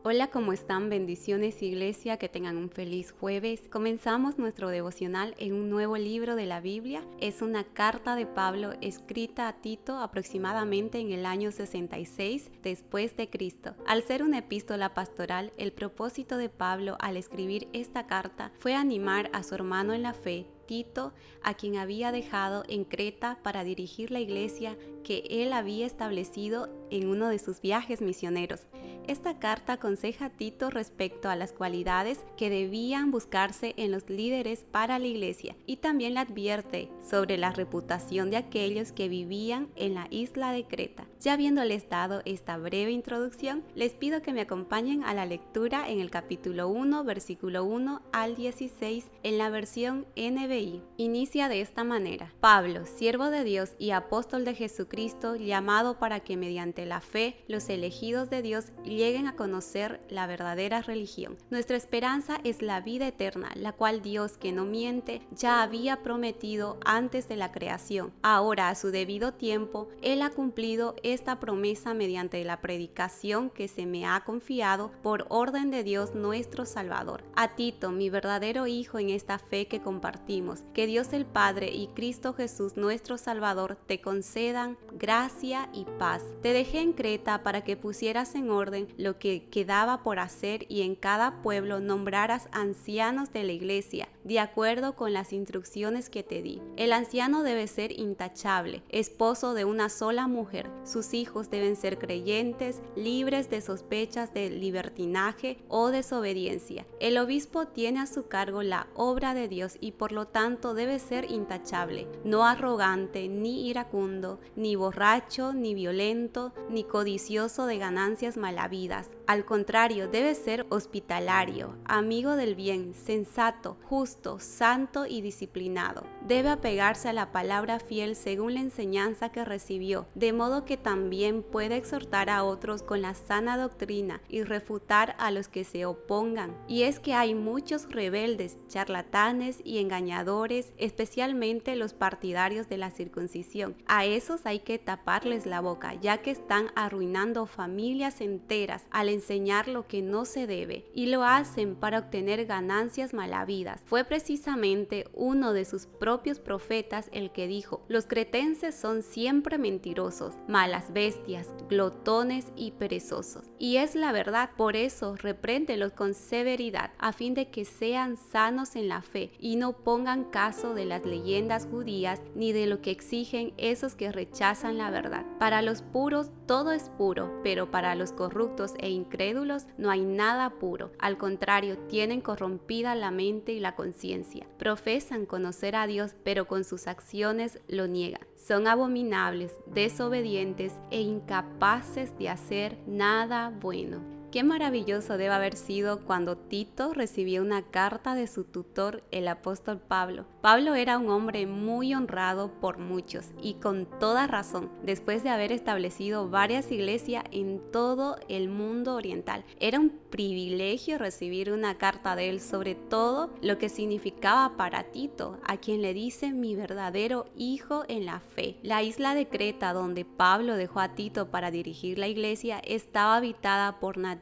Hola, ¿cómo están? Bendiciones, iglesia, que tengan un feliz jueves. Comenzamos nuestro devocional en un nuevo libro de la Biblia. Es una carta de Pablo escrita a Tito aproximadamente en el año 66 después de Cristo. Al ser una epístola pastoral, el propósito de Pablo al escribir esta carta fue animar a su hermano en la fe, Tito, a quien había dejado en Creta para dirigir la iglesia que él había establecido en uno de sus viajes misioneros. Esta carta aconseja a Tito respecto a las cualidades que debían buscarse en los líderes para la iglesia y también le advierte sobre la reputación de aquellos que vivían en la isla de Creta. Ya habiéndoles dado esta breve introducción, les pido que me acompañen a la lectura en el capítulo 1, versículo 1 al 16 en la versión NBI. Inicia de esta manera: Pablo, siervo de Dios y apóstol de Jesucristo, llamado para que mediante la fe los elegidos de Dios lleguen a conocer la verdadera religión. Nuestra esperanza es la vida eterna, la cual Dios, que no miente, ya había prometido antes de la creación. Ahora, a su debido tiempo, Él ha cumplido esta promesa mediante la predicación que se me ha confiado por orden de Dios nuestro Salvador. A Tito, mi verdadero hijo en esta fe que compartimos, que Dios el Padre y Cristo Jesús nuestro Salvador te concedan gracia y paz. Te dejé en Creta para que pusieras en orden lo que quedaba por hacer y en cada pueblo nombraras ancianos de la iglesia, de acuerdo con las instrucciones que te di. El anciano debe ser intachable, esposo de una sola mujer. Sus hijos deben ser creyentes, libres de sospechas de libertinaje o desobediencia. El obispo tiene a su cargo la obra de Dios y por lo tanto debe ser intachable, no arrogante, ni iracundo, ni borracho, ni violento, ni codicioso de ganancias malavidas. Al contrario, debe ser hospitalario, amigo del bien, sensato, justo, santo y disciplinado. Debe apegarse a la palabra fiel según la enseñanza que recibió, de modo que también pueda exhortar a otros con la sana doctrina y refutar a los que se opongan. Y es que hay muchos rebeldes, charlatanes y engañadores, especialmente los partidarios de la circuncisión. A esos hay que taparles la boca, ya que están arruinando familias enteras al enseñar lo que no se debe, y lo hacen para obtener ganancias malavidas. Fue precisamente uno de sus propios profetas el que dijo: los cretenses son siempre mentirosos, malas bestias, glotones y perezosos. Y es la verdad. Por eso repréndelos con severidad, a fin de que sean sanos en la fe y no pongan caso de las leyendas judías ni de lo que exigen esos que rechazan la verdad. Para los puros todo es puro, pero para los corruptos e incrédulos no hay nada puro. Al contrario, tienen corrompida la mente y la conciencia. Profesan conocer a Dios, pero con sus acciones lo niegan. Son abominables, desobedientes e incapaces de hacer nada bueno. Qué maravilloso debe haber sido cuando Tito recibió una carta de su tutor, el apóstol Pablo. Pablo era un hombre muy honrado por muchos y con toda razón, después de haber establecido varias iglesias en todo el mundo oriental. Era un privilegio recibir una carta de él, sobre todo lo que significaba para Tito, a quien le dice mi verdadero hijo en la fe. La isla de Creta, donde Pablo dejó a Tito para dirigir la iglesia, estaba habitada por nativos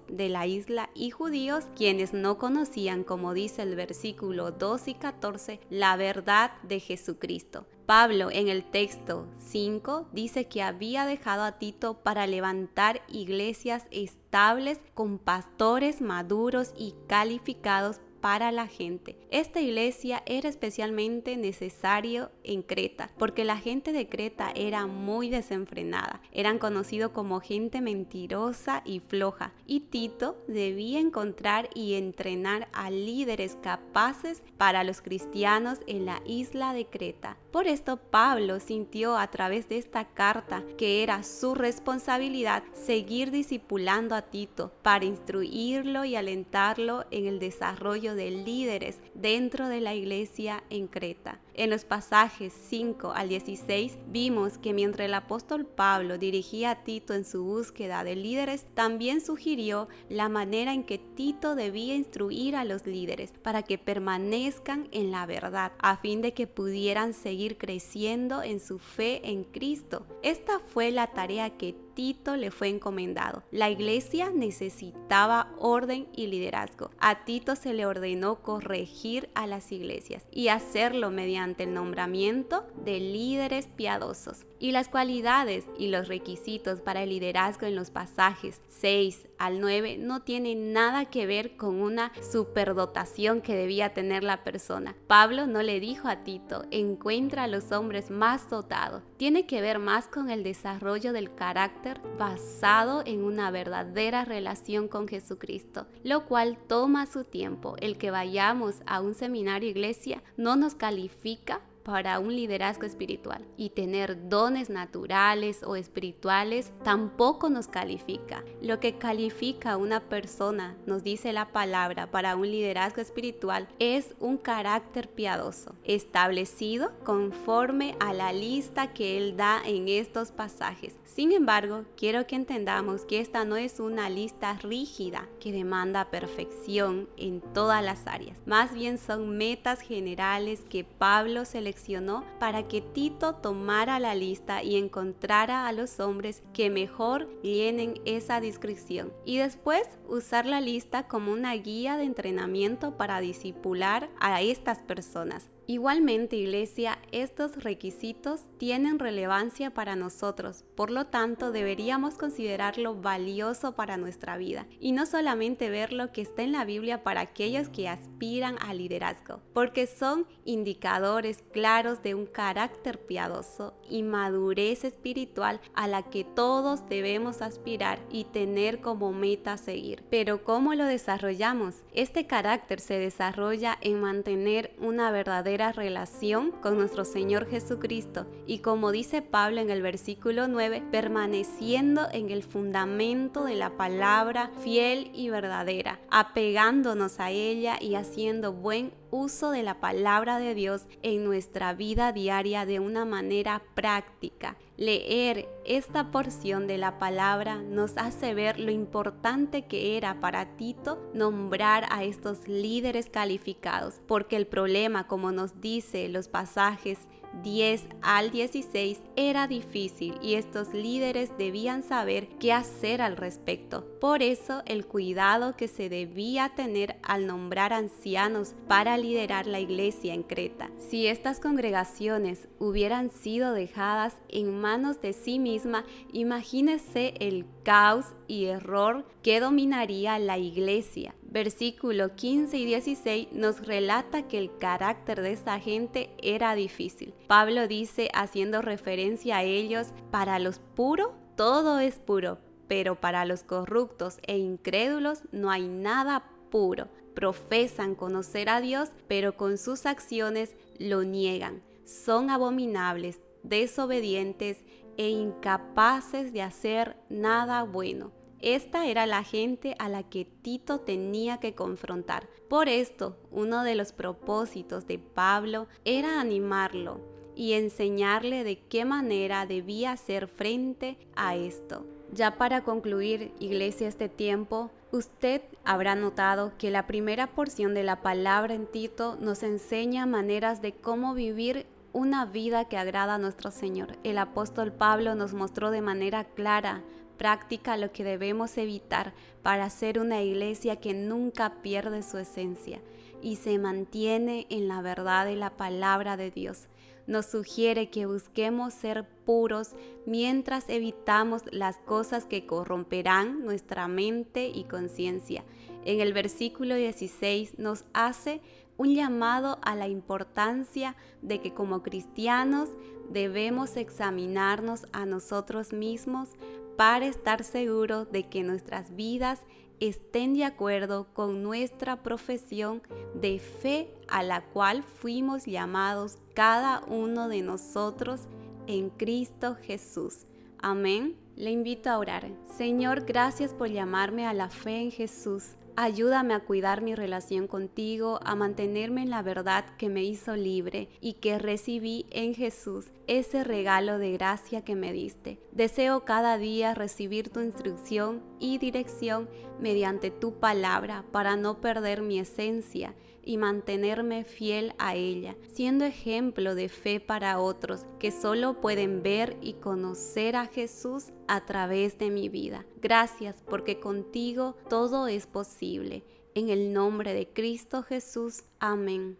de la isla y judíos quienes no conocían, como dice el versículo 2 y 14, la verdad de Jesucristo. Pablo en el texto 5 dice que había dejado a Tito para levantar iglesias estables con pastores maduros y calificados para la gente. Esta iglesia era especialmente necesario en Creta, porque la gente de Creta era muy desenfrenada, eran conocidos como gente mentirosa y floja, y Tito debía encontrar y entrenar a líderes capaces para los cristianos en la isla de Creta. Por esto Pablo sintió a través de esta carta que era su responsabilidad seguir discipulando a Tito para instruirlo y alentarlo en el desarrollo de líderes dentro de la iglesia en Creta. En los pasajes 5 al 16 vimos que mientras el apóstol Pablo dirigía a Tito en su búsqueda de líderes, también sugirió la manera en que Tito debía instruir a los líderes para que permanezcan en la verdad, a fin de que pudieran seguir creciendo en su fe en Cristo. Esta fue la tarea que Tito le fue encomendado. La iglesia necesitaba orden y liderazgo. A Tito se le ordenó corregir a las iglesias y hacerlo mediante el nombramiento de líderes piadosos. Y las cualidades y los requisitos para el liderazgo en los pasajes 6 al 9 no tienen nada que ver con una superdotación que debía tener la persona. Pablo no le dijo a Tito, encuentra a los hombres más dotados. Tiene que ver más con el desarrollo del carácter basado en una verdadera relación con Jesucristo, lo cual toma su tiempo. El que vayamos a un seminario iglesia no nos califica para un liderazgo espiritual, y tener dones naturales o espirituales tampoco nos califica. Lo que califica a una persona, nos dice la palabra, para un liderazgo espiritual es un carácter piadoso, establecido conforme a la lista que él da en estos pasajes. Sin embargo, quiero que entendamos que esta no es una lista rígida que demanda perfección en todas las áreas. Más bien son metas generales que Pablo seleccionó para que Tito tomara la lista y encontrara a los hombres que mejor llenen esa descripción, y después usar la lista como una guía de entrenamiento para discipular a estas personas. Igualmente, iglesia, estos requisitos tienen relevancia para nosotros, por lo tanto deberíamos considerarlo valioso para nuestra vida y no solamente ver lo que está en la Biblia para aquellos que aspiran al liderazgo, porque son indicadores claros de un carácter piadoso y madurez espiritual a la que todos debemos aspirar y tener como meta seguir. Pero ¿cómo lo desarrollamos? Este carácter se desarrolla en mantener una verdadera relación con nuestro Señor Jesucristo y, como dice Pablo en el versículo 9, permaneciendo en el fundamento de la palabra fiel y verdadera, apegándonos a ella y haciendo buen uso de la palabra de Dios en nuestra vida diaria de una manera práctica. Leer esta porción de la palabra nos hace ver lo importante que era para Tito nombrar a estos líderes calificados, porque el problema, como nos dice los pasajes 10 al 16, era difícil y estos líderes debían saber qué hacer al respecto. Por eso el cuidado que se debía tener al nombrar ancianos para liderar la iglesia en Creta. Si estas congregaciones hubieran sido dejadas en manos de sí misma, imagínese el caos y error que dominaría la iglesia. Versículo 15 y 16 nos relata que el carácter de esta gente era difícil. Pablo dice, haciendo referencia a ellos, para los puros todo es puro, pero para los corruptos e incrédulos no hay nada puro. Profesan conocer a Dios, pero con sus acciones lo niegan. Son abominables, desobedientes e incapaces de hacer nada bueno. Esta era la gente a la que Tito tenía que confrontar. Por esto, uno de los propósitos de Pablo era animarlo y enseñarle de qué manera debía hacer frente a esto. Ya para concluir, iglesia, este tiempo, usted habrá notado que la primera porción de la palabra en Tito nos enseña maneras de cómo vivir una vida que agrada a nuestro Señor. El apóstol Pablo nos mostró de manera clara, práctica, lo que debemos evitar para ser una iglesia que nunca pierde su esencia y se mantiene en la verdad de la palabra de Dios. Nos sugiere que busquemos ser puros mientras evitamos las cosas que corromperán nuestra mente y conciencia. En el versículo 16 nos hace un llamado a la importancia de que como cristianos debemos examinarnos a nosotros mismos para estar seguros de que nuestras vidas estén de acuerdo con nuestra profesión de fe a la cual fuimos llamados cada uno de nosotros en Cristo Jesús. Amén. Le invito a orar. Señor, gracias por llamarme a la fe en Jesús. Ayúdame a cuidar mi relación contigo, a mantenerme en la verdad que me hizo libre y que recibí en Jesús, ese regalo de gracia que me diste. Deseo cada día recibir tu instrucción y dirección mediante tu palabra para no perder mi esencia y mantenerme fiel a ella, siendo ejemplo de fe para otros que solo pueden ver y conocer a Jesús a través de mi vida. Gracias porque contigo todo es posible. En el nombre de Cristo Jesús. Amén.